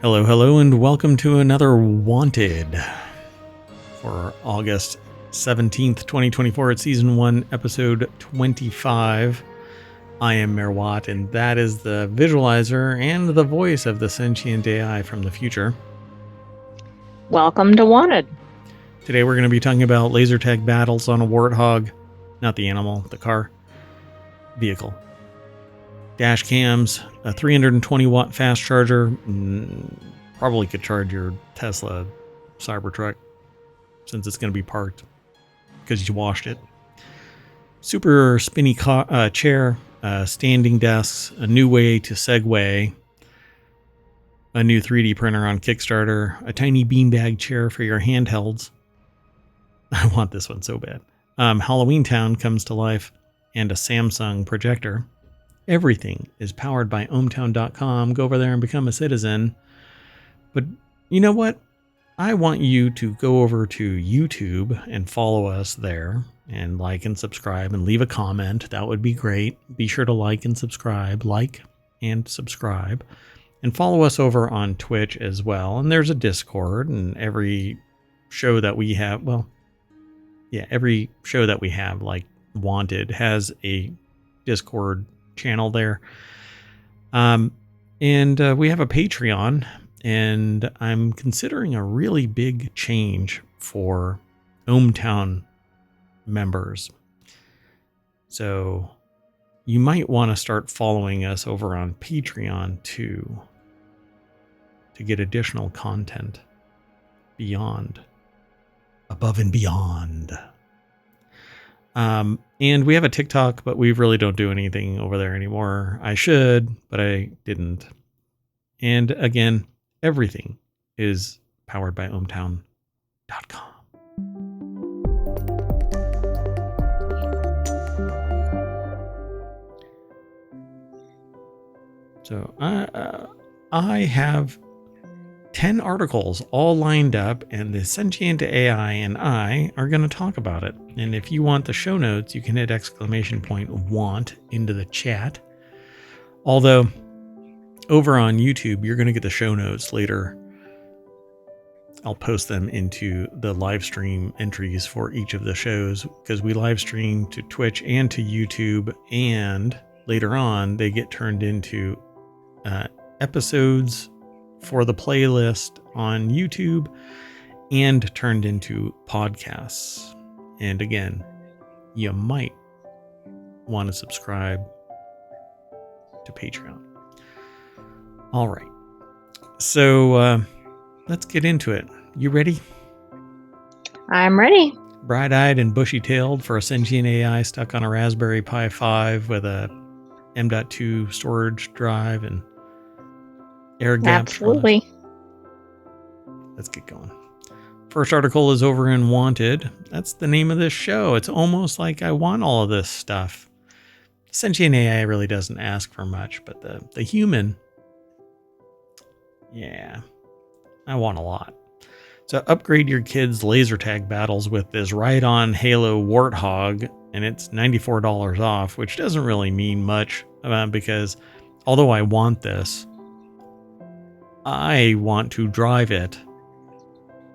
Hello, hello, and welcome to another Wanted for August 17th, 2024 at Season 1, Episode 25. I am Mayor Watt, and that is the visualizer and the voice of the Sentient AI from the future. Welcome to Wanted. Today we're going to be talking about laser tag battles on a warthog, not the animal, the car, vehicle. Dash cams, a 320 watt fast charger, probably could charge your Tesla Cybertruck since it's going to be parked because you washed it. Super spinny chair, standing desks, a new way to segue, a new 3D printer on Kickstarter, a tiny beanbag chair for your handhelds. I want this one so bad. ohmTown comes to life, and a Samsung projector. Everything is powered by ohmTown.com. Go over there and become a citizen. But you know what? I want you to go over to YouTube and follow us there and like and subscribe and leave a comment. That would be great. Be sure to like and subscribe. Like and subscribe. And follow us over on Twitch as well. And there's a Discord, and every show that we have, every show that we have, like Wanted, has a Discord channel there. And we have a Patreon, and I'm considering a really big change for ohmTown members. So you might want to start following us over on Patreon too, to get additional content beyond, above and beyond. And we have a TikTok, but we really don't do anything over there anymore. I should, but I didn't. And again, everything is powered by ohmTown.com. So I have 10 articles all lined up, and the Sentient AI and I are going to talk about it. And if you want the show notes, you can hit !want into the chat. Although over on YouTube, you're going to get the show notes later. I'll post them into the live stream entries for each of the shows, because we live stream to Twitch and to YouTube, and later on they get turned into episodes for the playlist on YouTube and turned into podcasts. And again, you might want to subscribe to Patreon. All right. So let's get into it. You ready? I'm ready. Bright-eyed and bushy-tailed for a sentient AI stuck on a Raspberry Pi 5 with a M.2 storage drive and air gaps. Absolutely. Let's get going. First article is over in Wanted. That's the name of this show. It's almost like I want all of this stuff. Sentient AI really doesn't ask for much, but the human, yeah, I want a lot. So upgrade your kids' laser tag battles with this Ride-On Halo Warthog, and it's $94 off, which doesn't really mean much because although I want this, I want to drive it.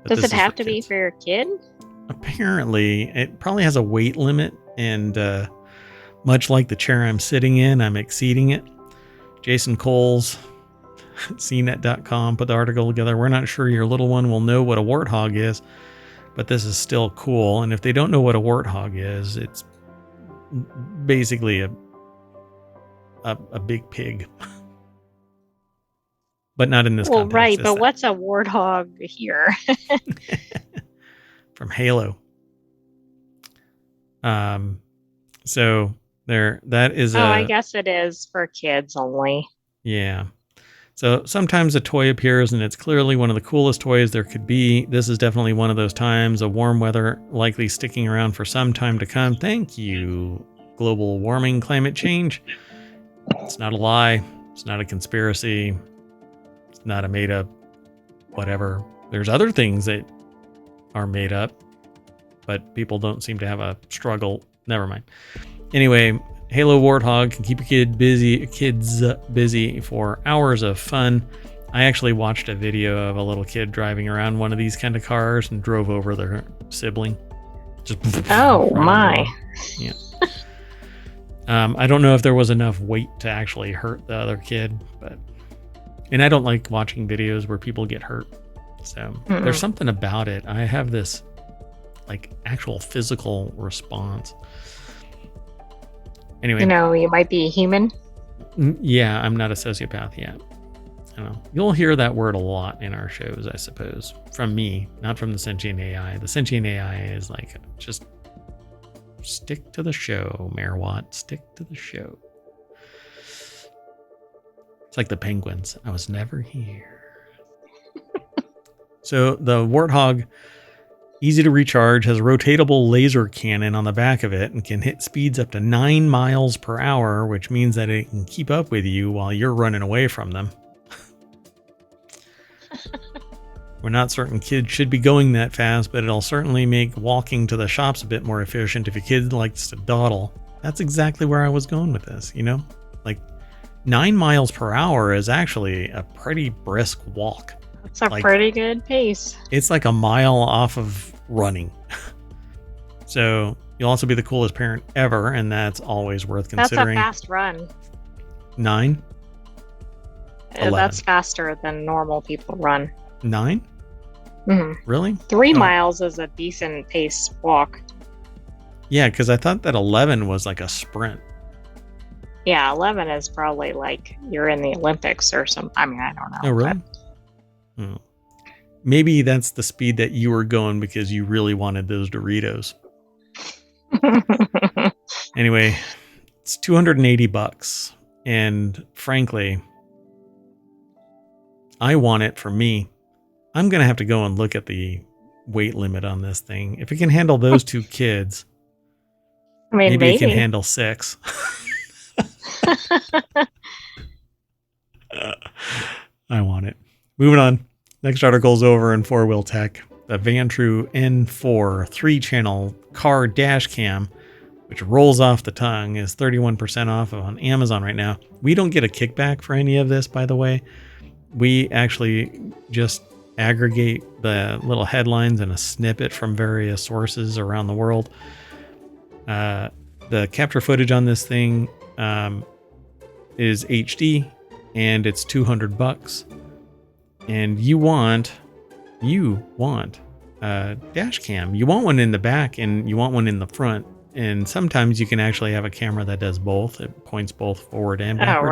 Does it have to be for your kid? Apparently, it probably has a weight limit, and much like the chair I'm sitting in, I'm exceeding it. Jason Coles, CNET.com, put the article together. We're not sure your little one will know what a warthog is, but this is still cool. And if they don't know what a warthog is, it's basically a big pig. But not in this context. Well, right, but what's a warthog here? From Halo. So that is I guess it is for kids only. Yeah. So sometimes a toy appears and it's clearly one of the coolest toys there could be. This is definitely one of those times. A warm weather likely sticking around for some time to come. Thank you, global warming, climate change. It's not a lie. It's not a conspiracy. It's not a made up whatever. There's other things that are made up, but people don't seem to have a struggle. Never mind. Anyway, Halo Warthog can keep your kids busy for hours of fun. I actually watched a video of a little kid driving around one of these kind of cars and drove over their sibling. Just Oh my. over. Yeah. I don't know if there was enough weight to actually hurt the other kid, and I don't like watching videos where people get hurt. So there's something about it. I have this like actual physical response. Anyway. You might be human. Yeah, I'm not a sociopath yet. I don't know. You'll hear that word a lot in our shows, I suppose. From me, not from the Sentient AI. The Sentient AI is like, just stick to the show, Mayor Watt. Stick to the show. It's like the penguins. I was never here. So the Warthog, easy to recharge, has a rotatable laser cannon on the back of it and can hit speeds up to 9 miles per hour, which means that it can keep up with you while you're running away from them. We're not certain kids should be going that fast, but it'll certainly make walking to the shops a bit more efficient if your kid likes to dawdle. That's exactly where I was going with this, Like 9 miles per hour is actually a pretty brisk walk. That's a pretty good pace. It's like a mile off of running. So you'll also be the coolest parent ever, and that's always worth considering. That's a fast run. 9? 11. That's faster than normal people run. 9? Mm-hmm. Really? 3 miles is a decent pace walk. Yeah, because I thought that 11 was like a sprint. Yeah, 11 is probably like you're in the Olympics or something. I mean, I don't know. Oh, really? Maybe that's the speed that you were going because you really wanted those Doritos. Anyway, it's $280. And frankly, I want it for me. I'm going to have to go and look at the weight limit on this thing. If it can handle those 2 kids, I mean, maybe it can handle 6. I want it. Moving on. Next article's over in 4-wheel tech. The Vantru N4 3-channel car dash cam, which rolls off the tongue, is 31% off on Amazon right now. We don't get a kickback for any of this, by the way. We actually just aggregate the little headlines and a snippet from various sources around the world. The capture footage on this thing is HD, and it's $200. And you want a dash cam. You want one in the back and you want one in the front. And sometimes you can actually have a camera that does both. It points both forward and backward. Oh,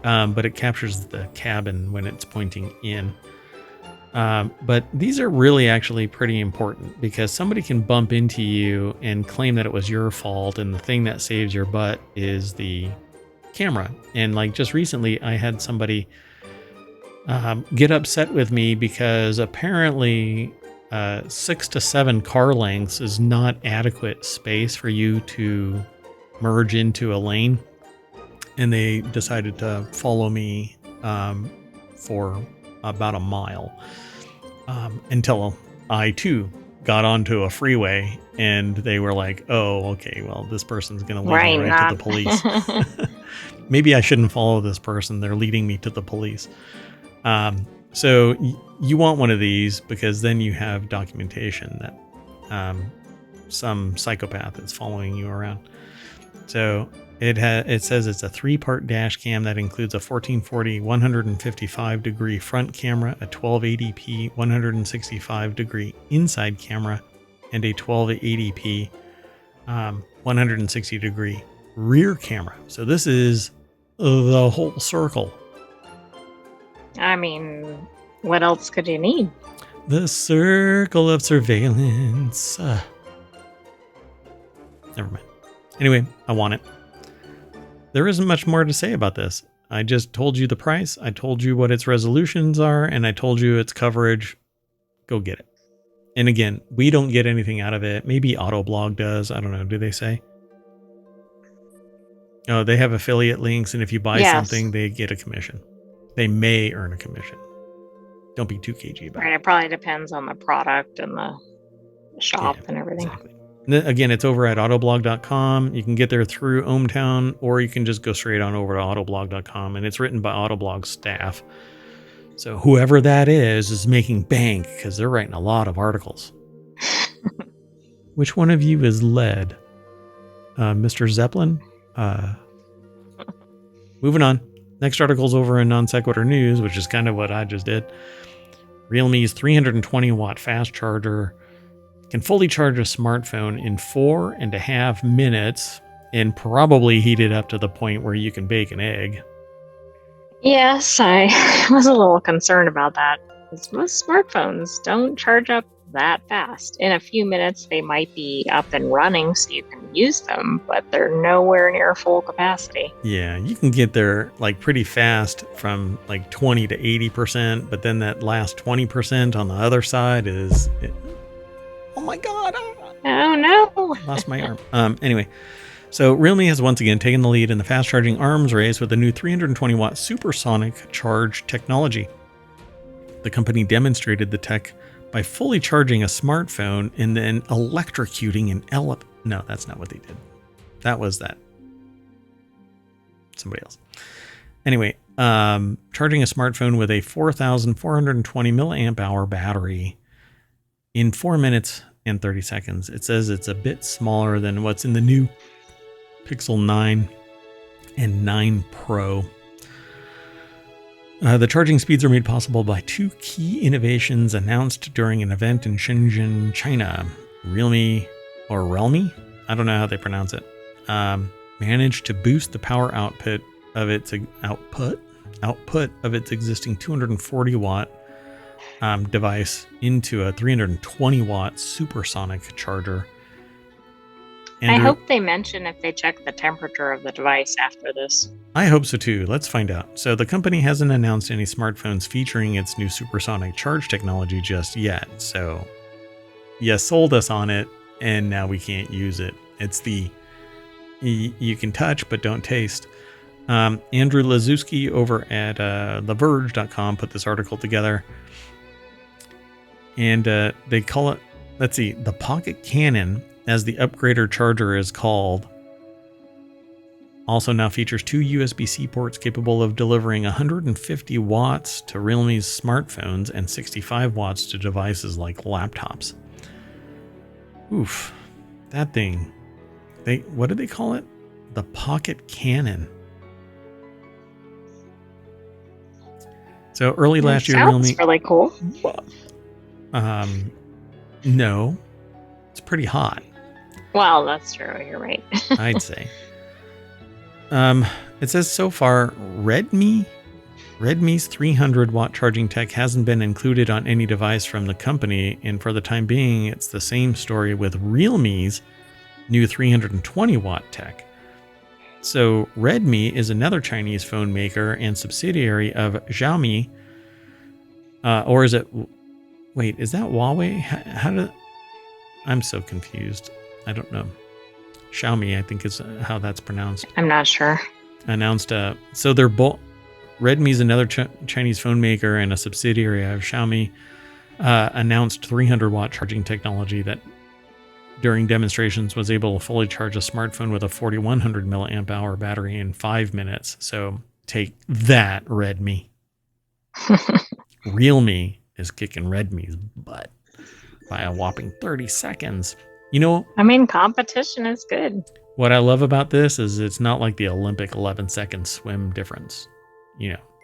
right. But it captures the cabin when it's pointing in. But these are really actually pretty important because somebody can bump into you and claim that it was your fault. And the thing that saves your butt is the camera. And like just recently, I had somebody get upset with me because apparently 6 to 7 car lengths is not adequate space for you to merge into a lane. And they decided to follow me for about a mile until I too got onto a freeway and they were like, oh, okay, well, this person's going to lead me right to the police. Maybe I shouldn't follow this person. They're leading me to the police. So you want one of these because then you have documentation that some psychopath is following you around. So it says it's a 3-part dash cam that includes a 1440 155 degree front camera, a 1280p 165 degree inside camera, and a 1280p 160 degree rear camera. So this is the whole circle. I mean, what else could you need? The circle of surveillance. Never mind. Anyway, I want it. There isn't much more to say about this. I just told you the price. I told you what its resolutions are, and I told you its coverage. Go get it. And again, we don't get anything out of it. Maybe Autoblog does. I don't know. Do they say? Oh, they have affiliate links, and if you buy something, they get a commission. They may earn a commission. Don't be too cagey about it. Right, it probably depends on the product and the shop and everything. Exactly. And again, it's over at autoblog.com. You can get there through ohmTown, or you can just go straight on over to autoblog.com. And it's written by Autoblog staff. So whoever that is making bank because they're writing a lot of articles. Which one of you is led? Mr. Zeppelin? Moving on. Next article's over in Non Sequitur News, which is kind of what I just did. Realme's 320 watt fast charger can fully charge a smartphone in 4.5 minutes and probably heat it up to the point where you can bake an egg. Yes, I was a little concerned about that. Because most smartphones don't charge up that fast. In a few minutes, they might be up and running so you can use them, but they're nowhere near full capacity. Yeah, you can get there like pretty fast from like 20 to 80%, but then that last 20% on the other side is... oh my God. Oh no. Lost my arm. Anyway, so Realme has once again taken the lead in the fast charging arms race with the new 320 watt supersonic charge technology. The company demonstrated the tech by fully charging a smartphone and then electrocuting an No, that's not what they did. That was that. Somebody else. Anyway, charging a smartphone with a 4,420 milliamp hour battery in 4 minutes and 30 seconds. It says it's a bit smaller than what's in the new Pixel 9 and 9 Pro. The charging speeds are made possible by two key innovations announced during an event in Shenzhen, China. Realme, I don't know how they pronounce it, managed to boost the power output of its existing 240 watt device into a 320 watt supersonic charger. I hope they mention if they check the temperature of the device after this. I hope so too. Let's find out. So the company hasn't announced any smartphones featuring its new supersonic charge technology just yet. So you sold us on it and now we can't use it. It's the you can touch but don't taste. Andrew Lazuski over at TheVerge.com put this article together. And they call it, the Pocket Cannon, as the upgrader charger is called, also now features two USB-C ports capable of delivering 150 watts to Realme's smartphones and 65 watts to devices like laptops. Oof, that thing. What did they call it? The Pocket Cannon. So early last year, Realme... Sounds really cool. No, it's pretty hot. Well, that's true. You're right. I'd say. It says so far, Redmi's 300 watt charging tech hasn't been included on any device from the company, and for the time being, it's the same story with Realme's new 320 watt tech. So Redmi is another Chinese phone maker and subsidiary of Xiaomi, or is it? Wait, is that Huawei? I'm so confused. I don't know. Xiaomi, I think is how that's pronounced. I'm not sure. Announced, so they're both. Redmi's another Chinese phone maker and a subsidiary of Xiaomi. Announced 300 watt charging technology that, during demonstrations, was able to fully charge a smartphone with a 4,100 milliamp hour battery in 5 minutes. So take that, Redmi. Realme is kicking Redmi's butt by a whopping 30 seconds. You know, I mean, competition is good. What I love about this is it's not like the Olympic 11-second swim difference.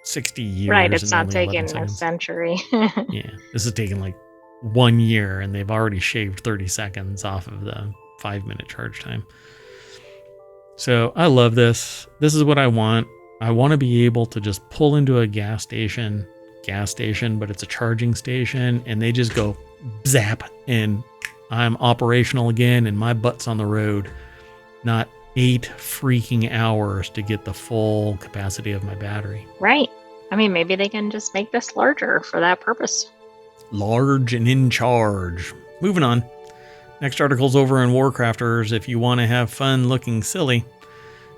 60 years. Right, it's not taking a century. Yeah, this is taking like 1 year, and they've already shaved 30 seconds off of the 5-minute charge time. So I love this. This is what I want. I want to be able to just pull into a gas station, but it's a charging station, and they just go zap, and I'm operational again, and my butt's on the road. Not 8 freaking hours to get the full capacity of my battery. Right. I mean, maybe they can just make this larger for that purpose. Large and in charge. Moving on. Next article's over in WarCrafters. If you want to have fun looking silly,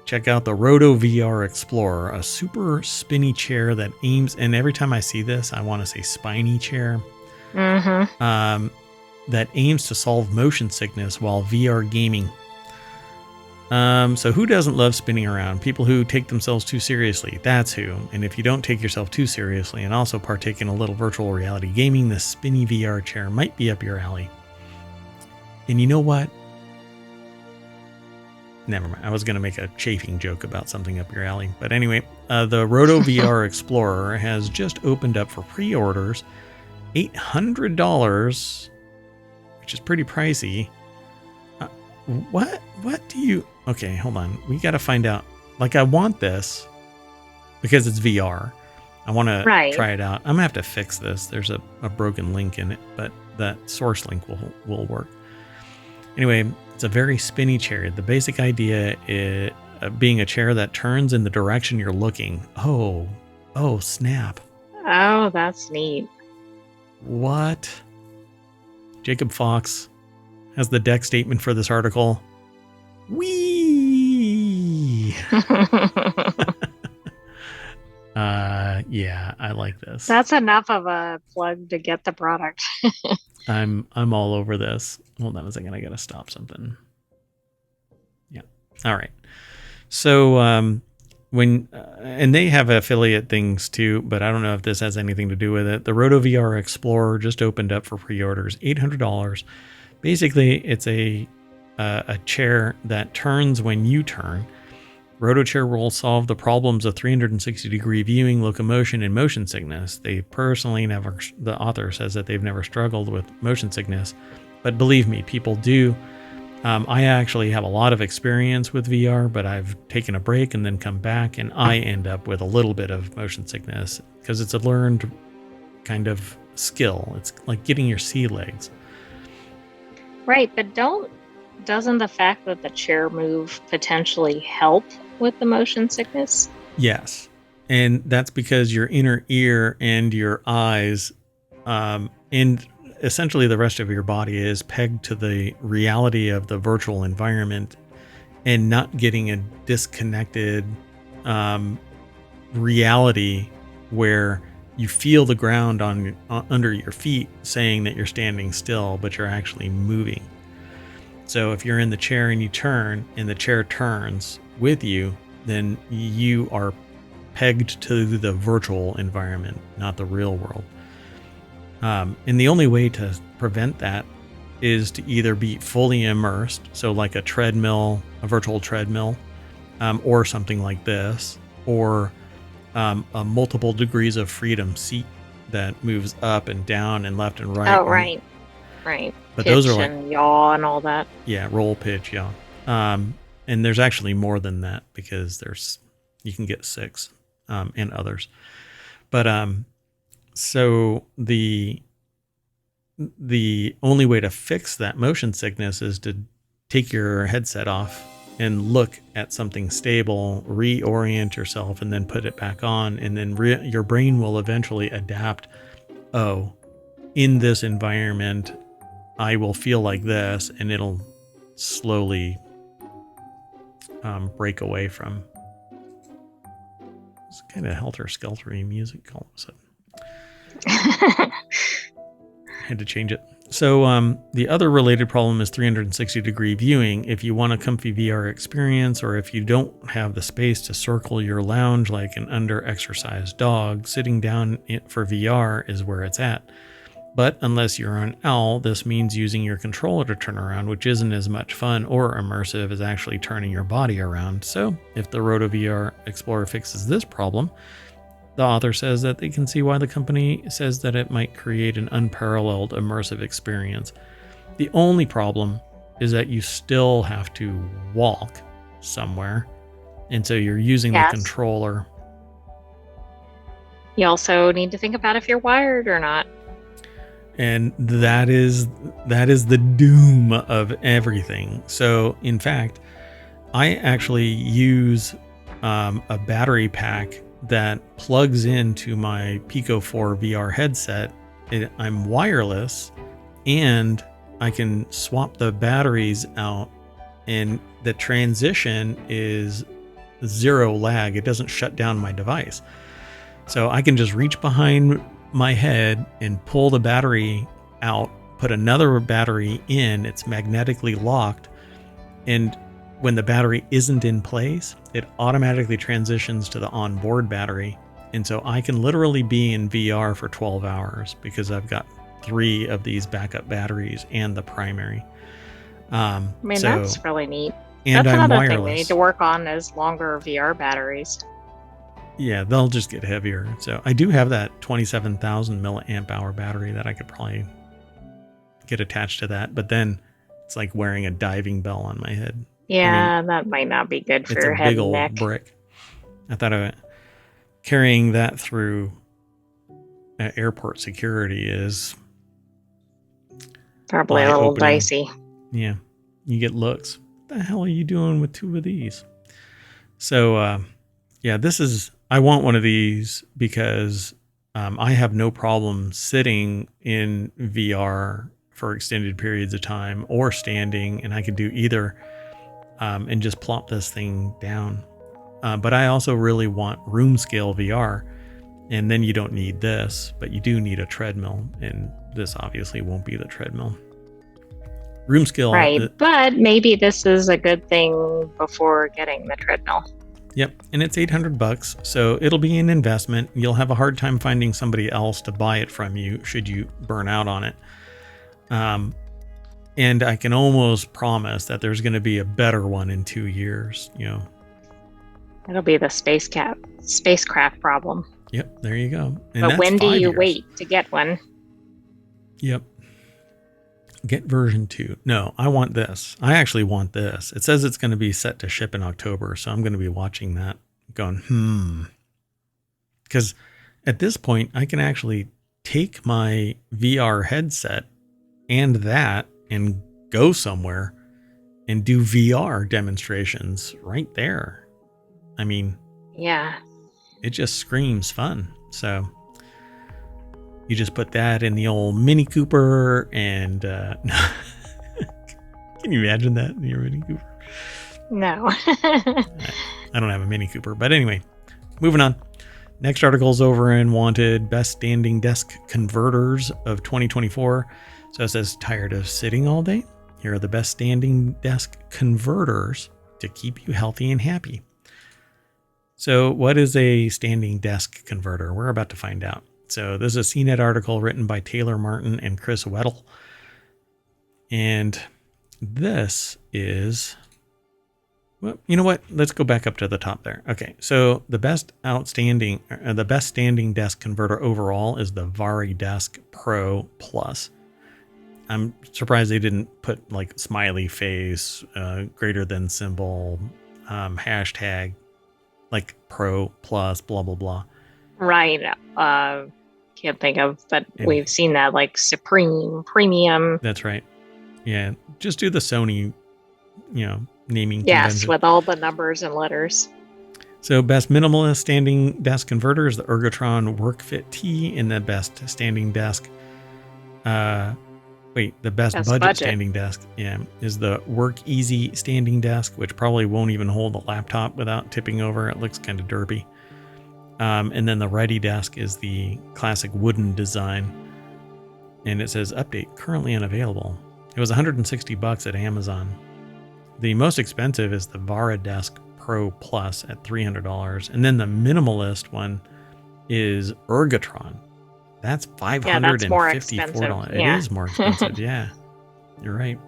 check out the Roto VR Explorer, a super spinny chair that aims, and every time I see this, I want to say spiny chair. Mm-hmm. That aims to solve motion sickness while VR gaming. So who doesn't love spinning around? People who take themselves too seriously. That's who. And if you don't take yourself too seriously and also partake in a little virtual reality gaming, the spinny VR chair might be up your alley. And you know what? Never mind. I was going to make a chafing joke about something up your alley. But anyway, the Roto VR Explorer has just opened up for pre-orders. $800, which is pretty pricey. What do you... Okay, hold on. We got to find out. Like, I want this because it's VR. I want to try it out. I'm going to have to fix this. There's a broken link in it, but that source link will work. Anyway, it's a very spinny chair. The basic idea is being a chair that turns in the direction you're looking. Oh, snap. Oh, that's neat. What? Jacob Fox has the deck statement for this article. Whee! Yeah, I like this. That's enough of a plug to get the product. I'm all over this. Hold on a second, I gotta stop something. Yeah. All right. So and they have affiliate things too, but I don't know if this has anything to do with it. The Roto VR Explorer just opened up for pre-orders, $800. Basically, it's a chair that turns when you turn. RotoChair will solve the problems of 360-degree viewing, locomotion, and motion sickness. The author says that they've never struggled with motion sickness, but believe me, people do. I actually have a lot of experience with VR, but I've taken a break and then come back, and I end up with a little bit of motion sickness because it's a learned kind of skill. It's like getting your sea legs. Right, but doesn't the fact that the chair move potentially help with the motion sickness? Yes. And that's because your inner ear and your eyes and essentially the rest of your body is pegged to the reality of the virtual environment and not getting a disconnected reality where you feel the ground under your feet saying that you're standing still, but you're actually moving. So if you're in the chair and you turn and the chair turns with you, then you are pegged to the virtual environment, not the real world. And the only way to prevent that is to either be fully immersed, so like a treadmill, a virtual treadmill, or something like this, or a multiple degrees of freedom seat that moves up and down and left and right. Oh, right. But pitch those are like and yaw and all that. Yeah, roll, pitch, yaw. And there's actually more than that because you can get 6 and others. But so the only way to fix that motion sickness is to take your headset off and look at something stable, reorient yourself, and then put it back on, and then your brain will eventually adapt. Oh, in this environment, I will feel like this, and it'll slowly break away from. It's kind of helter-skeltery music all of a sudden. Had to change it. So the other related problem is 360-degree viewing. If you want a comfy VR experience, or if you don't have the space to circle your lounge like an under-exercised dog, sitting down for VR is where it's at. But unless you're an owl, this means using your controller to turn around, which isn't as much fun or immersive as actually turning your body around. So if the Roto VR Explorer fixes this problem, the author says that they can see why the company says that it might create an unparalleled immersive experience. The only problem is that you still have to walk somewhere, and so you're using the controller. You also need to think about if you're wired or not. And that is the doom of everything. So in fact, I actually use a battery pack that plugs into my Pico 4 VR headset. I'm wireless, and I can swap the batteries out, and the transition is 0 lag. It doesn't shut down my device. So I can just reach behind my head and pull the battery out, put another battery in, it's magnetically locked, and when the battery isn't in place, it automatically transitions to the onboard battery. And so I can literally be in VR for 12 hours because I've got 3 of these backup batteries and the primary. I mean, that's really neat. And that's I'm another wireless. thing they need to work on is longer VR batteries. Yeah, they'll just get heavier. So I do have that 27,000 milliamp hour battery that I could probably get attached to that. But then it's like wearing a diving bell on my head. Yeah, I mean, that might not be good for your head and neck. It's a big old brick. I thought carrying that through airport security is probably a little dicey. Yeah, you get looks. What the hell are you doing with 2 of these? So, yeah, I want one of these because I have no problem sitting in VR for extended periods of time or standing, and I could do either and just plop this thing down. But I also really want room scale VR, and then you don't need this, but you do need a treadmill, and this obviously won't be the treadmill. Room scale. Right, but maybe this is a good thing before getting the treadmill. Yep, and it's $800, so it'll be an investment. You'll have a hard time finding somebody else to buy it from you should you burn out on it. And I can almost promise that there's going to be a better one in 2 years. It'll be the spacecraft problem. Yep, there you go. And but when do you wait to get one? Yep. Get version 2. No, I want this. I actually want this. It says it's going to be set to ship in October, so I'm going to be watching that going, Because at this point, I can actually take my VR headset and that and go somewhere and do VR demonstrations right there. I mean, yeah, it just screams fun. So you just put that in the old Mini Cooper and can you imagine that in your Mini Cooper? No. I don't have a Mini Cooper, but anyway, moving on. Next article's over in Wanted, Best Standing Desk Converters of 2024. So it says, tired of sitting all day? Here are the best standing desk converters to keep you healthy and happy. So what is a standing desk converter? We're about to find out. So this is a CNET article written by Taylor Martin and Chris Weddle. And this is, well, you know what? Let's go back up to the top there. Okay, so the best standing desk converter overall is the VariDesk Pro Plus. I'm surprised they didn't put like smiley face, greater than symbol, hashtag, like Pro Plus, blah, blah, blah. Right. Can't think of, but we've seen that like Supreme, Premium. That's right. Yeah. Just do the Sony, naming. Yes, convention. with all the numbers and letters. So best minimalist standing desk converter is the Ergotron WorkFit T, and the best standing desk. The best budget standing desk, is the Work Easy standing desk, which probably won't even hold a laptop without tipping over. It looks kind of derpy. And then the Ready Desk is the classic wooden design. And it says update currently unavailable. It was $160 at Amazon. The most expensive is the VariDesk Pro Plus at $300. And then the minimalist one is Ergotron. That's $554. Yeah, that's more expensive. It is more expensive. Yeah, you're right.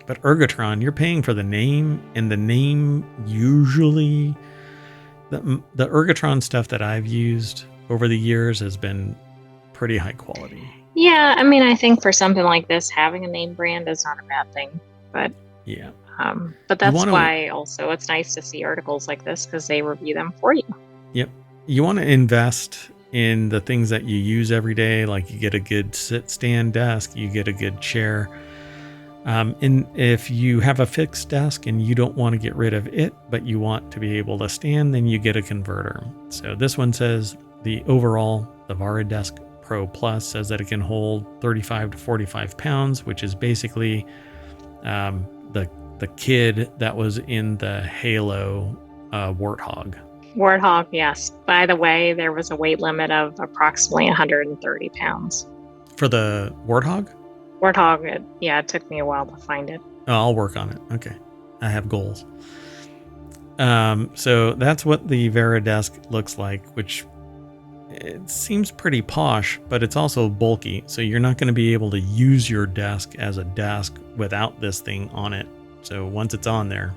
But Ergotron, you're paying for the name, and the name usually, the Ergotron stuff that I've used over the years has been pretty high quality. Yeah, I mean, I think for something like this, having a name brand is not a bad thing. But yeah, but that's why also it's nice to see articles like this because they review them for you. Yep, you want to invest in the things that you use every day, like you get a good stand desk, you get a good chair. And if you have a fixed desk and you don't want to get rid of it, but you want to be able to stand, then you get a converter. So this one says the VariDesk Pro Plus says that it can hold 35 to 45 pounds, which is basically the kid that was in the Halo Warthog. Warthog, yes. By the way, there was a weight limit of approximately 130 pounds. For the Warthog? Warthog, it took me a while to find it. Oh, I'll work on it. Okay. I have goals. So that's what the Vera desk looks like, which it seems pretty posh, but it's also bulky. So you're not going to be able to use your desk as a desk without this thing on it. So once it's on there,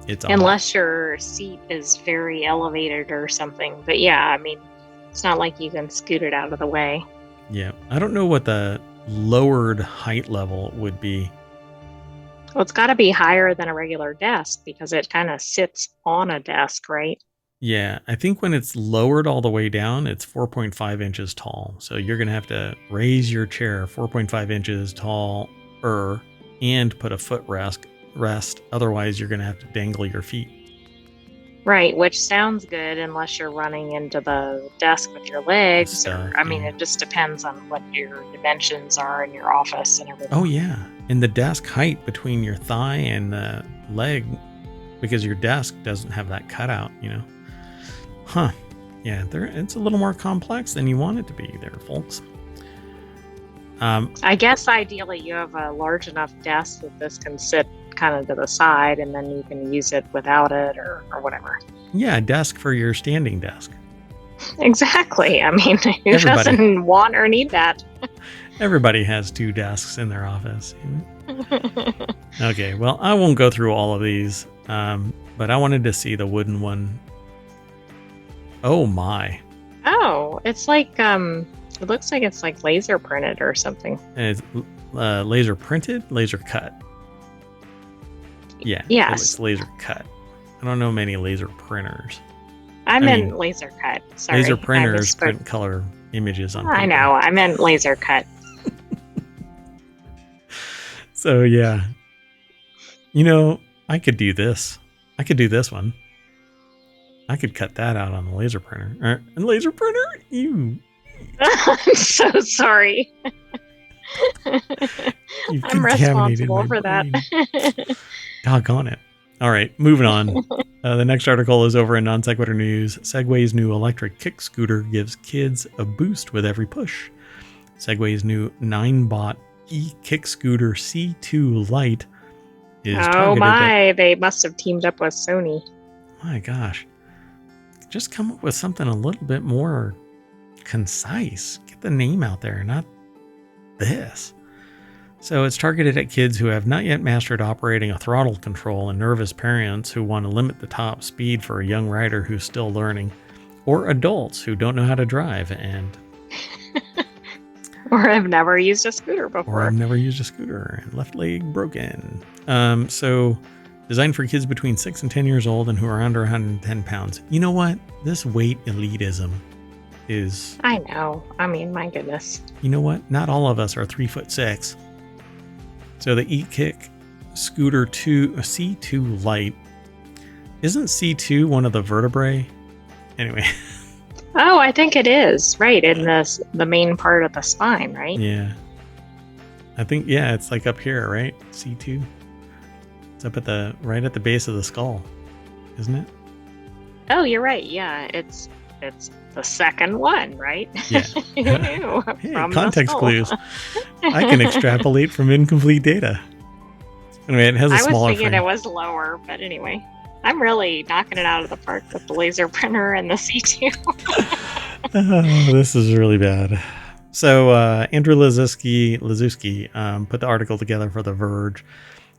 it's on. Unless your seat is very elevated or something. But yeah, I mean, it's not like you can scoot it out of the way. Yeah. I don't know what the lowered height level would be. Well, it's got to be higher than a regular desk because it kind of sits on a desk, right? Yeah, I think when it's lowered all the way down, it's 4.5 inches tall. So you're going to have to raise your chair 4.5 inches tall and put a footrest. Otherwise, you're going to have to dangle your feet. Right, which sounds good unless you're running into the desk with your legs. Stuff, it just depends on what your dimensions are in your office and everything. Oh, yeah. And the desk height between your thigh and the leg, because your desk doesn't have that cutout, Huh. Yeah, it's a little more complex than you want it to be there, folks. I guess ideally you have a large enough desk that this can sit kind of to the side and then you can use it without it or whatever. Yeah, a desk for your standing desk. Exactly. I mean, who doesn't want or need that? Everybody has 2 desks in their office. Okay, well, I won't go through all of these, but I wanted to see the wooden one. Oh my. Oh, it's like, it looks like it's like laser printed or something. And it's laser printed, laser cut. Yeah. Yes. It's laser cut. I don't know many laser printers. I meant laser cut. Sorry. Laser printers print color images on paper. I know. I meant laser cut. So, yeah. I could do this. I could do this one. I could cut that out on the laser printer. And laser printer? I'm so sorry. I'm responsible for that. Doggone it. All right, moving on. The next article is over in Non Sequitur News. Segway's new electric kick scooter gives kids a boost with every push. Segway's new 9-bot e-kick scooter C2 Lite is targeted they must have teamed up with Sony. My gosh. Just come up with something a little bit more concise. Get the name out there, not this. So it's targeted at kids who have not yet mastered operating a throttle control and nervous parents who want to limit the top speed for a young rider who's still learning, or adults who don't know how to drive and or have never used a scooter before. And left leg broken. So designed for kids between 6 and 10 years old and who are under 110 pounds. You know what? This weight elitism is... I know. I mean, my goodness. You know what? Not all of us are 3'6". So the e-kick scooter C2 Lite. Isn't C2 one of the vertebrae? Anyway. Oh, I think it is. Right. In the main part of the spine, right? Yeah. I think, yeah, it's like up here, right? C2. It's up at right at the base of the skull, isn't it? Oh, you're right. Yeah, it's the second one, right? Yeah. Hey, context clues. I can extrapolate from incomplete data. Anyway, it has a smaller frame. I was thinking it was lower, but anyway. I'm really knocking it out of the park with the laser printer and the C2. Oh, this is really bad. So Andrew Lazuski put the article together for The Verge.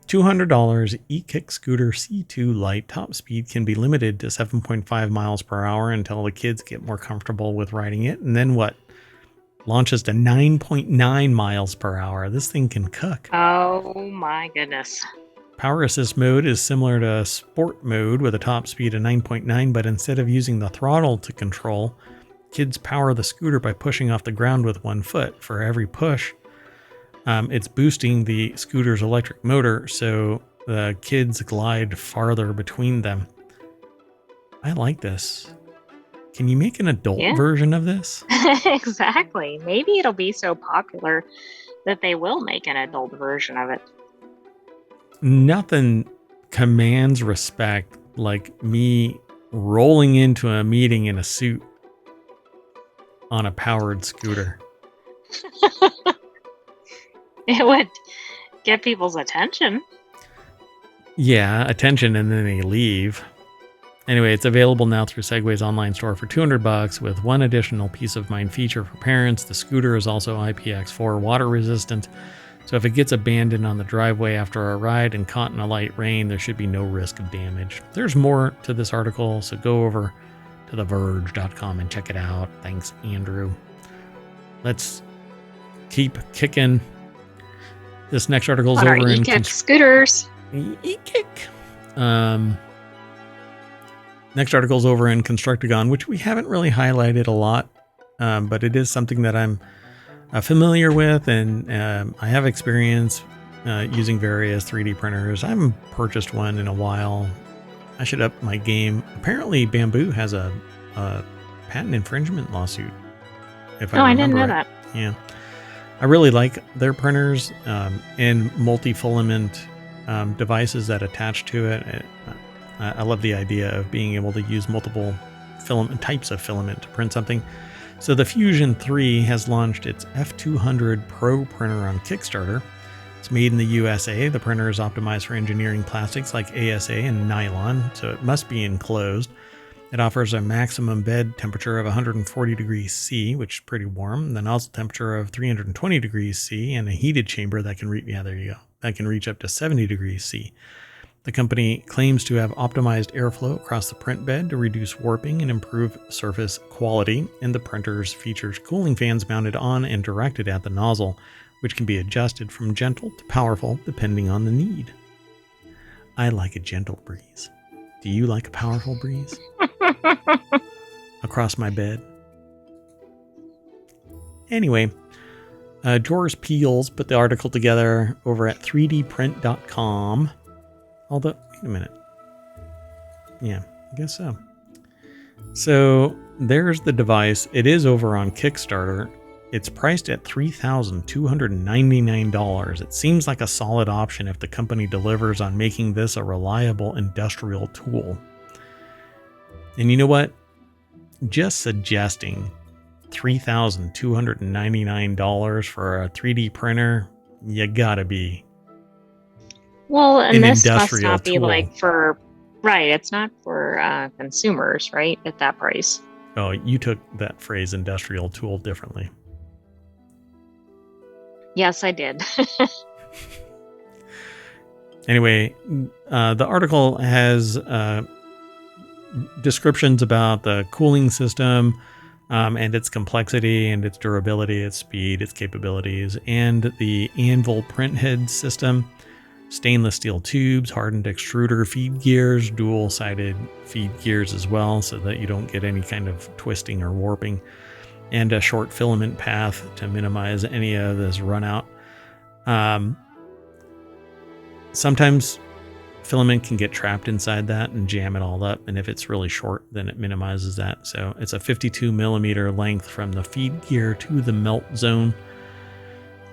$200 e-kick scooter C2 Lite top speed can be limited to 7.5 miles per hour until the kids get more comfortable with riding it. And then what? Launches to 9.9 miles per hour. This thing can cook. Oh my goodness. Power assist mode is similar to sport mode with a top speed of 9.9, but instead of using the throttle to control, kids power the scooter by pushing off the ground with one foot. For every push, it's boosting the scooter's electric motor, so the kids glide farther between them. I like this. Can you make an adult version of this? Exactly. Maybe it'll be so popular that they will make an adult version of it. Nothing commands respect like me rolling into a meeting in a suit on a powered scooter. It would get people's attention. Yeah, attention, and then they leave. Anyway, it's available now through Segway's online store for $200 with one additional peace of mind feature for parents. The scooter is also IPX4 water resistant, so if it gets abandoned on the driveway after a ride and caught in a light rain, there should be no risk of damage. There's more to this article, so go over to theverge.com and check it out. Thanks, Andrew. Let's keep kicking. This next article is On our over in e-kick scooters. E-kick. Next article is over in Constructagon, which we haven't really highlighted a lot, but it is something that I'm familiar with, and I have experience using various 3D printers. I haven't purchased one in a while. I should up my game. Apparently, Bamboo has a patent infringement lawsuit. I didn't know that. Yeah. I really like their printers and multi-filament devices that attach to it. I love the idea of being able to use multiple types of filament to print something. So the Fusion 3 has launched its F200 Pro printer on Kickstarter. It's made in the USA. The printer is optimized for engineering plastics like ASA and nylon, so it must be enclosed. It offers a maximum bed temperature of 140 degrees C, which is pretty warm, the nozzle temperature of 320 degrees C, and a heated chamber that can reach up to 70 degrees C. The company claims to have optimized airflow across the print bed to reduce warping and improve surface quality, and the printers features cooling fans mounted on and directed at the nozzle, which can be adjusted from gentle to powerful depending on the need. I like a gentle breeze. Do you like a powerful breeze? Across my bed? Anyway, Drawers Peels put the article together over at 3dprint.com. Although, wait a minute. Yeah, I guess so. So there's the device. It is over on Kickstarter. It's priced at $3,299. It seems like a solid option if the company delivers on making this a reliable industrial tool. And you know what? Just suggesting $3,299 for a 3D printer, you gotta be. Well, and this must industrial not be tool. like for, right, it's not for consumers, right, at that price. Oh, you took that phrase industrial tool differently. Yes, I did. Anyway, the article has descriptions about the cooling system and its complexity and its durability, its speed, its capabilities, and the Anvil printhead system. Stainless steel tubes, hardened extruder feed gears, dual-sided feed gears as well, so that you don't get any kind of twisting or warping, and a short filament path to minimize any of this run out. Sometimes filament can get trapped inside that and jam it all up, and if it's really short, then it minimizes that. So it's a 52 millimeter length from the feed gear to the melt zone.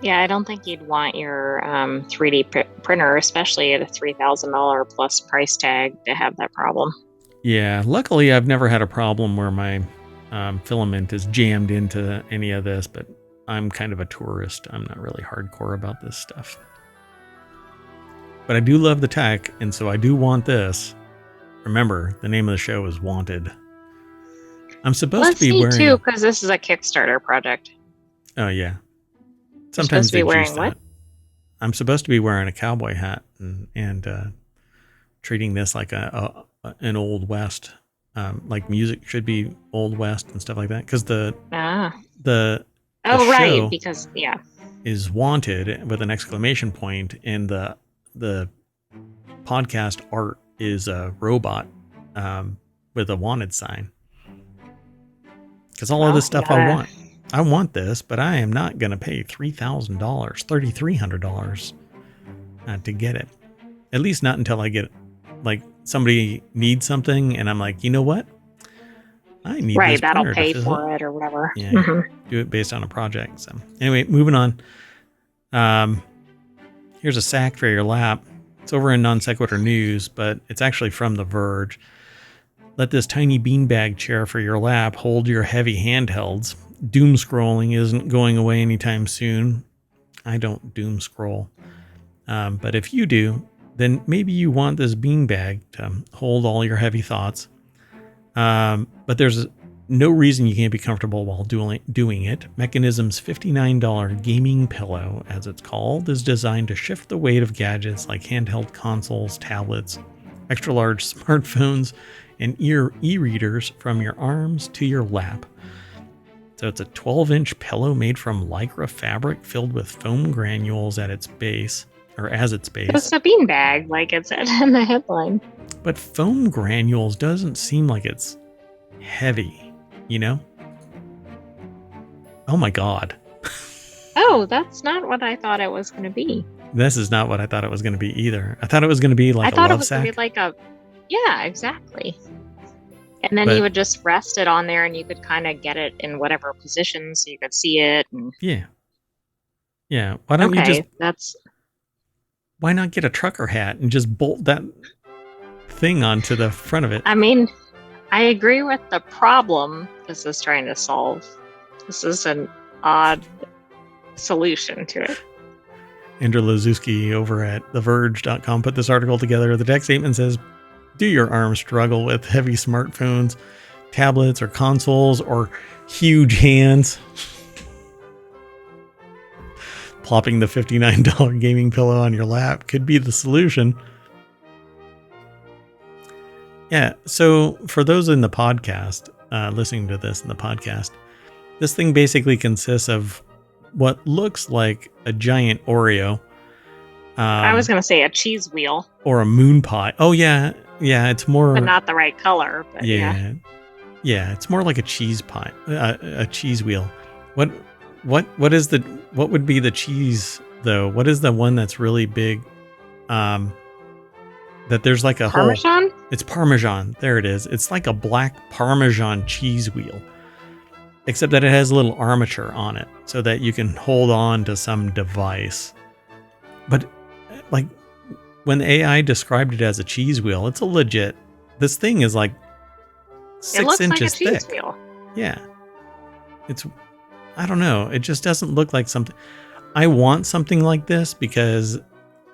Yeah, I don't think you'd want your 3D printer, especially at a $3,000 plus price tag, to have that problem. Yeah, luckily I've never had a problem where my filament is jammed into any of this, but I'm kind of a tourist. I'm not really hardcore about this stuff. But I do love the tech, and so I do want this. Remember, the name of the show is Wanted. I'm supposed to be wearing... too, because this is a Kickstarter project. Oh, yeah. Sometimes they juice that. What? I'm supposed to be wearing a cowboy hat and treating this like an Old West, like music should be Old West and stuff like that. Because the show because is Wanted with an exclamation point, and the podcast art is a robot with a wanted sign. Because all of this stuff I want this, but I am not going to pay $3,000, $3,300 to get it. At least not until I get it. Like somebody needs something and I'm like, you know what? I need this that'll pay for it or whatever. Yeah, do it based on a project. So anyway, moving on. Here's a sack for your lap. It's over in Non Sequitur News, but it's actually from The Verge. Let this tiny beanbag chair for your lap hold your heavy handhelds. Doom scrolling isn't going away anytime soon. I don't doom scroll. But if you do, then maybe you want this beanbag to hold all your heavy thoughts. But there's no reason you can't be comfortable while doing it. Mechanism's $59 gaming pillow, as it's called, is designed to shift the weight of gadgets like handheld consoles, tablets, extra large smartphones, and e-readers from your arms to your lap. So it's a 12-inch pillow made from lycra fabric filled with foam granules at its base, or as its base. It's a beanbag, like it said in the headline. But foam granules doesn't seem like it's heavy, you know? Oh my God. Oh, that's not what I thought it was going to be. This is not what I thought it was going to be either. I thought it was going to be like a love sack. I thought it was going to be like a... Yeah, exactly. And then you would just rest it on there and you could kind of get it in whatever position so you could see it. And... Yeah. Yeah. Why don't you just... Why not get a trucker hat and just bolt that thing onto the front of it? I mean, I agree with the problem this is trying to solve. This is an odd solution to it. Andrew Lazuski over at TheVerge.com put this article together. The text statement says, do your arms struggle with heavy smartphones, tablets, or consoles, or huge hands? Plopping the $59 gaming pillow on your lap could be the solution. Yeah, so for those in the podcast, listening to this in the podcast, this thing basically consists of what looks like a giant Oreo. I was going to say a cheese wheel. Or a moon pie. Oh, yeah. Yeah, it's more... But not the right color. But yeah. Yeah, it's more like a cheese pie, a cheese wheel. What would be the cheese, though? What is the one that's really big? That there's like a Parmesan? It's Parmesan. There it is. It's like a black Parmesan cheese wheel. Except that it has a little armature on it so that you can hold on to some device. But like when the AI described it as a cheese wheel, it's a legit. This thing is like 6 inches thick. It looks like a cheese wheel. Yeah. I don't know. It just doesn't look like something. I want something like this because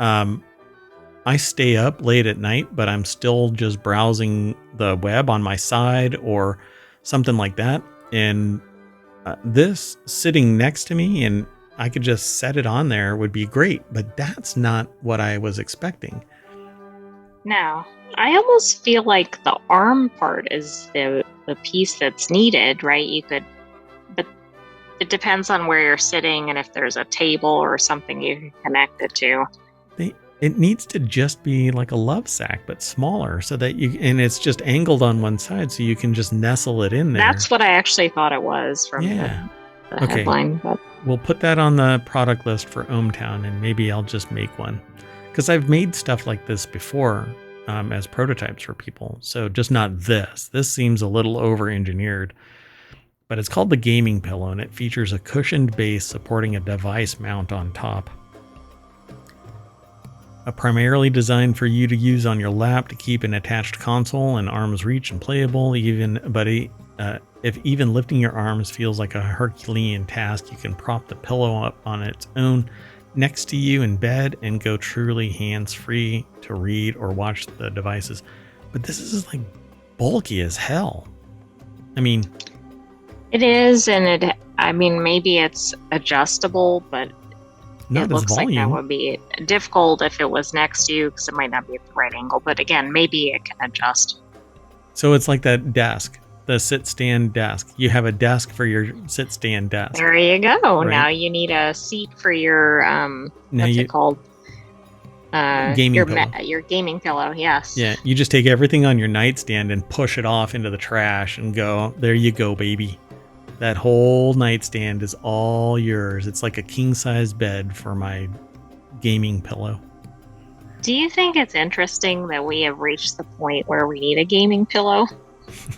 I stay up late at night, but I'm still just browsing the web on my side or something like that. And this sitting next to me and I could just set it on there would be great, but that's not what I was expecting. No, I almost feel like the arm part is the piece that's needed, right? But it depends on where you're sitting and if there's a table or something you can connect it to. It needs to just be like a love sack, but smaller so that and it's just angled on one side so you can just nestle it in there. That's what I actually thought it was from the headline. But we'll put that on the product list for ohmTown and maybe I'll just make one. Because I've made stuff like this before as prototypes for people. So just not this. This seems a little over-engineered. But it's called the gaming pillow and it features a cushioned base supporting a device mount on top. Primarily designed for you to use on your lap to keep an attached console and arm's reach and playable. If even lifting your arms feels like a Herculean task, you can prop the pillow up on its own next to you in bed and go truly hands-free to read or watch the devices. But this is like bulky as hell. I mean... It is, and maybe it's adjustable, but it looks like that would be difficult if it was next to you because it might not be at the right angle. But again, maybe it can adjust. So it's like that desk, the sit-stand desk. You have a desk for your sit-stand desk. There you go. Right? Now you need a seat for your, what's it called? Gaming pillow. Your gaming pillow, yes. Yeah, you just take everything on your nightstand and push it off into the trash and go, there you go, baby. That whole nightstand is all yours. It's like a king-size bed for my gaming pillow. Do you think it's interesting that we have reached the point where we need a gaming pillow?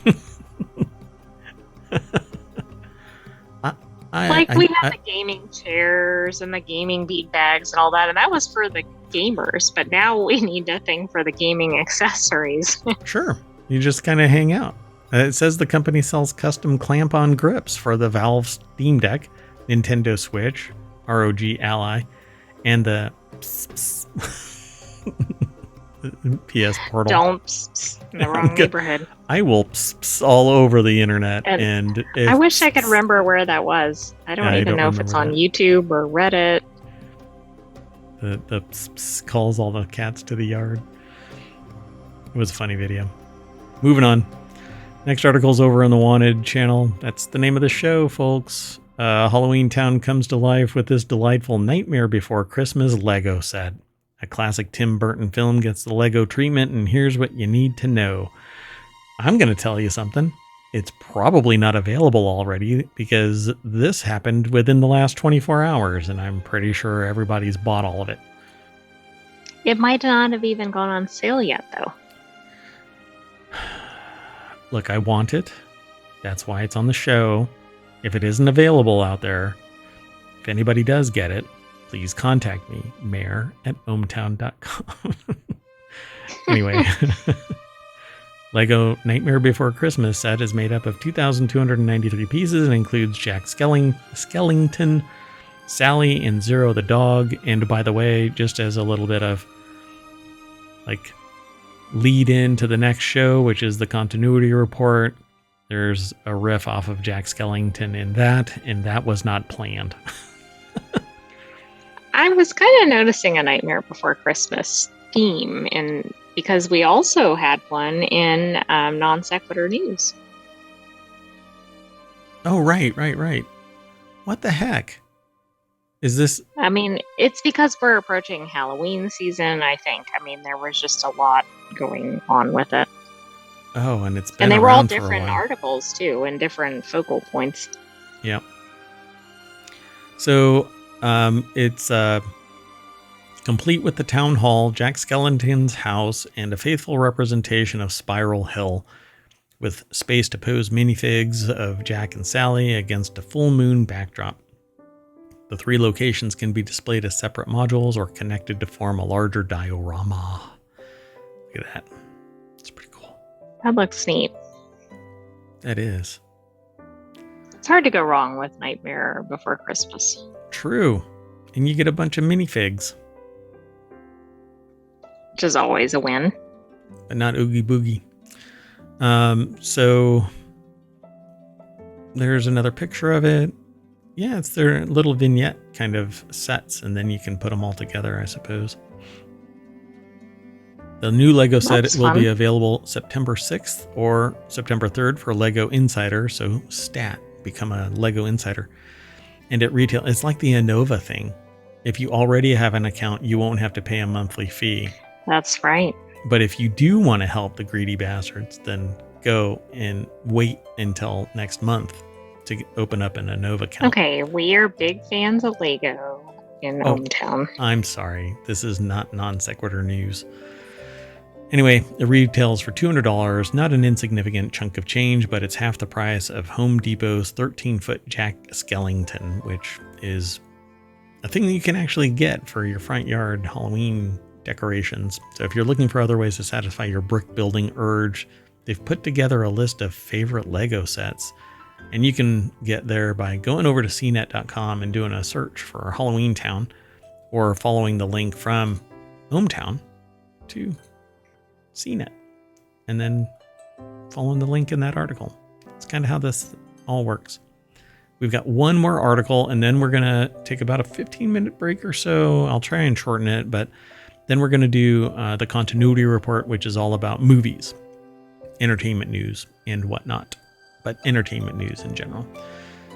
We had the gaming chairs and the gaming beat bags and all that, and that was for the gamers, but now we need a thing for the gaming accessories. Sure. You just kind of hang out. It says the company sells custom clamp-on grips for the Valve Steam Deck, Nintendo Switch, ROG Ally, and the PS Portal. Don't in the wrong neighborhood. I will all over the internet, and I wish I could remember where that was. I don't even know if it's on YouTube or Reddit. The calls all the cats to the yard. It was a funny video. Moving on. Next article's over on the Wanted channel. That's the name of the show, folks. Halloween Town comes to life with this delightful Nightmare Before Christmas Lego set. A classic Tim Burton film gets the Lego treatment, and here's what you need to know. I'm going to tell you something. It's probably not available already because this happened within the last 24 hours, and I'm pretty sure everybody's bought all of it. It might not have even gone on sale yet, though. Look, I want it. That's why it's on the show. If it isn't available out there, if anybody does get it, please contact me, mayor@ohmTown.com. Anyway, Lego Nightmare Before Christmas set is made up of 2,293 pieces and includes Jack Skellington, Sally, and Zero the dog. And by the way, just as a little bit of like lead in to the next show, which is the continuity report, there's a riff off of Jack Skellington in that, and that was not planned. I was kind of noticing a Nightmare Before Christmas theme, and because we also had one in Non Sequitur News. Oh, right. What the heck? Is this... I mean, it's because we're approaching Halloween season, I think. I mean, there was just a lot going on with it. Oh, and it's been and they were all around for a different while. articles, too, and different focal points. Yep. So, it's complete with the town hall, Jack Skellington's house, and a faithful representation of Spiral Hill, with space to pose minifigs of Jack and Sally against a full moon backdrop. The 3 locations can be displayed as separate modules or connected to form a larger diorama. Look at that. It's pretty cool. That looks neat. That is. It's hard to go wrong with Nightmare Before Christmas. True. And you get a bunch of minifigs. Which is always a win. But not Oogie Boogie. So there's another picture of it. Yeah, it's their little vignette kind of sets, and then you can put them all together, I suppose. The new Lego set will be available September 6th or September 3rd for Lego Insider, so stat, become a Lego Insider. And at retail, it's like the Innova thing. If you already have an account, you won't have to pay a monthly fee. That's right. But if you do want to help the greedy bastards, then go and wait until next month to open up an Innova account. Okay, we are big fans of Lego in ohmTown. I'm sorry. This is not Non Sequitur News. Anyway, it retails for $200, not an insignificant chunk of change, but it's half the price of Home Depot's 13-foot Jack Skellington, which is a thing that you can actually get for your front yard Halloween decorations. So if you're looking for other ways to satisfy your brick building urge, they've put together a list of favorite Lego sets, and you can get there by going over to cnet.com and doing a search for Halloween Town, or following the link from ohmTown to CNET, and then following the link in that article. It's kind of how this all works. We've got one more article, and then we're going to take about a 15-minute break or so. I'll try and shorten it, but then we're going to do the continuity report, which is all about movies, entertainment news, and whatnot, but entertainment news in general.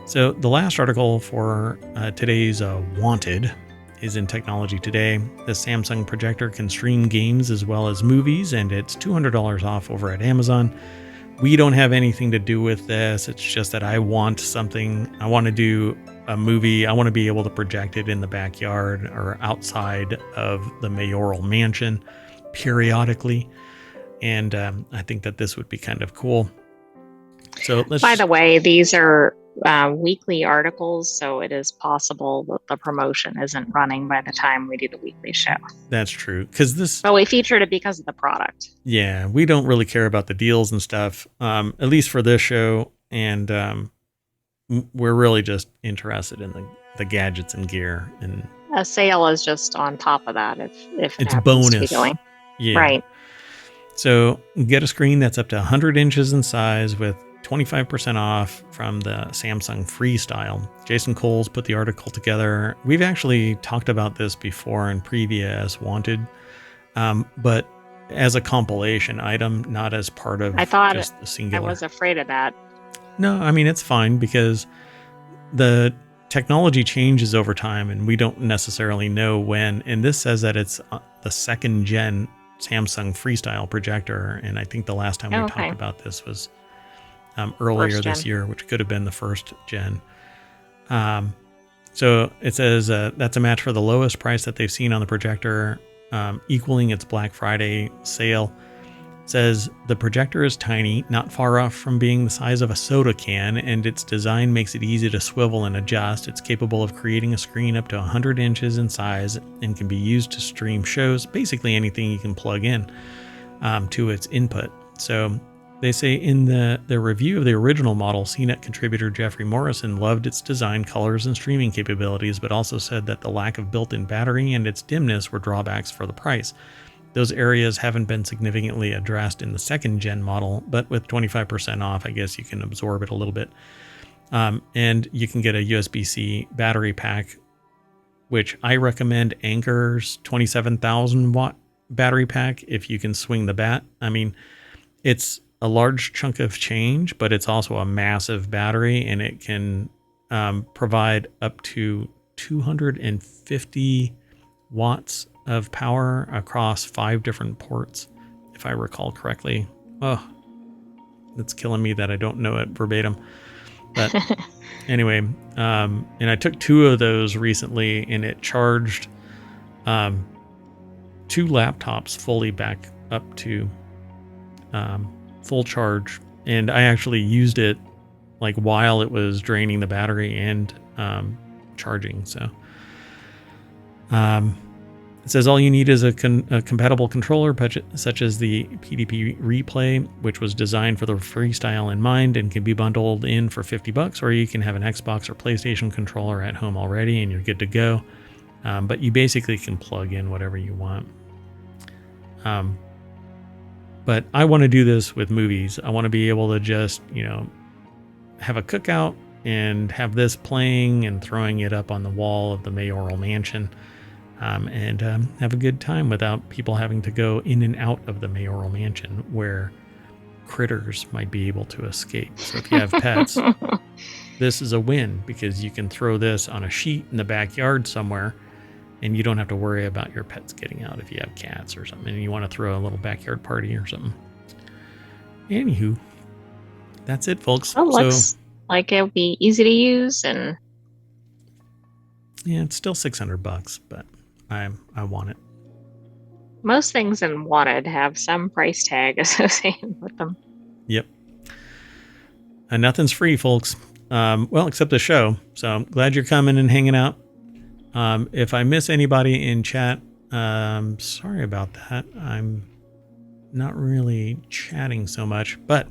So the last article for today's Wanted is in Technology Today. The Samsung projector can stream games as well as movies, and it's $200 off over at Amazon. We don't have anything to do with this. It's just that I want something. I want to do a movie. I want to be able to project it in the backyard or outside of the mayoral mansion periodically. And I think that this would be kind of cool. So by the way, these are weekly articles, so it is possible that the promotion isn't running by the time we do the weekly show. That's true, because this... But we featured it because of the product. Yeah, we don't really care about the deals and stuff, at least for this show, and we're really just interested in the gadgets and gear. And a sale is just on top of that if it's happens bonus. to be going. Yeah. Right. So get a screen that's up to 100 inches in size with 25% off from the Samsung Freestyle. Jason Coles put the article together. We've actually talked about this before in previous Wanted, but as a compilation item, not as part of I thought just the I singular. was afraid of that. No, I mean, it's fine because the technology changes over time and we don't necessarily know when. And this says that it's the second gen Samsung Freestyle projector. And I think the last time we talked about this was earlier this year, which could have been the first gen. So it says that's a match for the lowest price that they've seen on the projector, equaling its Black Friday sale. It says the projector is tiny, not far off from being the size of a soda can, and its design makes it easy to swivel and adjust. It's capable of creating a screen up to 100 inches in size and can be used to stream shows, basically anything you can plug in to its input. So they say in the review of the original model, CNET contributor Jeffrey Morrison loved its design, colors, and streaming capabilities, but also said that the lack of built-in battery and its dimness were drawbacks for the price. Those areas haven't been significantly addressed in the second gen model, but with 25% off, I guess you can absorb it a little bit. And you can get a USB-C battery pack, which I recommend Anker's 27,000 watt battery pack if you can swing the bat. I mean, it's a large chunk of change, but it's also a massive battery, and it can provide up to 250 watts of power across 5 different ports, if I recall correctly. Oh, it's killing me that I don't know it verbatim. But anyway, and I took 2 of those recently, and it charged 2 laptops fully back up to full charge, and I actually used it like while it was draining the battery and charging. So it says all you need is a compatible controller such as the PDP Replay, which was designed for the Freestyle in mind and can be bundled in for $50, or you can have an Xbox or PlayStation controller at home already and you're good to go. But you basically can plug in whatever you want. But I want to do this with movies. I want to be able to just, have a cookout and have this playing and throwing it up on the wall of the mayoral mansion, and have a good time without people having to go in and out of the mayoral mansion where critters might be able to escape. So if you have pets, this is a win because you can throw this on a sheet in the backyard somewhere and you don't have to worry about your pets getting out if you have cats or something and you want to throw a little backyard party or something. Anywho, that's it, folks. Well, looks like it'll be easy to use, and yeah, it's still $600, but I want it. Most things in Wanted have some price tag associated with them. Yep. And nothing's free, folks. Well, except the show. So I'm glad you're coming and hanging out. If I miss anybody in chat, sorry about that. I'm not really chatting so much, but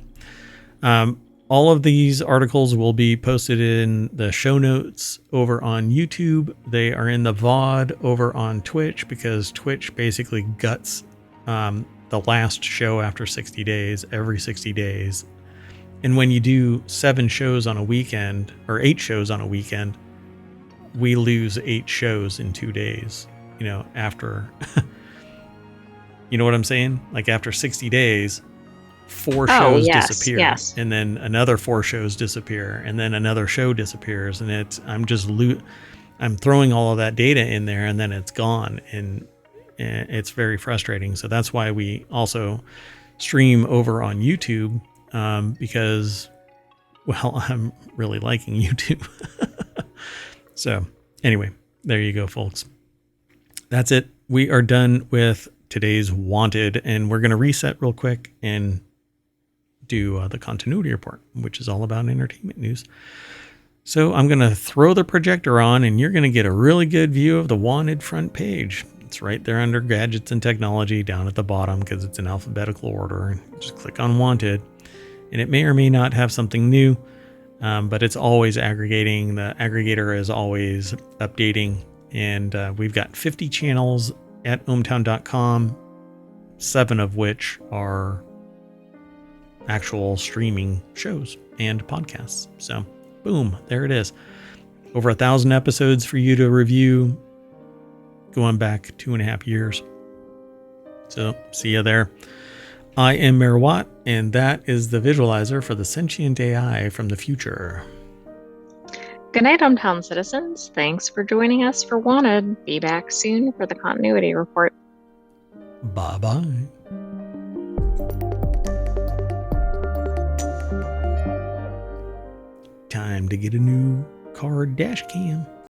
all of these articles will be posted in the show notes over on YouTube. They are in the VOD over on Twitch because Twitch basically guts the last show after 60 days, every 60 days. And when you do 7 shows on a weekend or 8 shows on a weekend, we lose 8 shows in 2 days, after, you know what I'm saying? Like after 60 days, 4 shows disappear, yes. And then another 4 shows disappear, and then another show disappears. And I'm throwing all of that data in there and then it's gone. And it's very frustrating. So that's why we also stream over on YouTube, because, well, I'm really liking YouTube. So anyway, there you go, folks. That's it. We are done with today's Wanted, and we're going to reset real quick and do the continuity report, which is all about entertainment news. So I'm going to throw the projector on, and you're going to get a really good view of the Wanted front page. It's right there under Gadgets and Technology down at the bottom because it's in alphabetical order. Just click on Wanted, and it may or may not have something new. But it's always aggregating. The aggregator is always updating. And we've got 50 channels at ohmTown.com, 7 of which are actual streaming shows and podcasts. So, boom, there it is. Over 1,000 episodes for you to review, going back 2.5 years. So, see you there. I am Mayor Watt, and that is the visualizer for the Sentient AI from the future. Good night, ohmTown citizens. Thanks for joining us for Wanted. Be back soon for the continuity report. Bye-bye. Time to get a new car dash cam.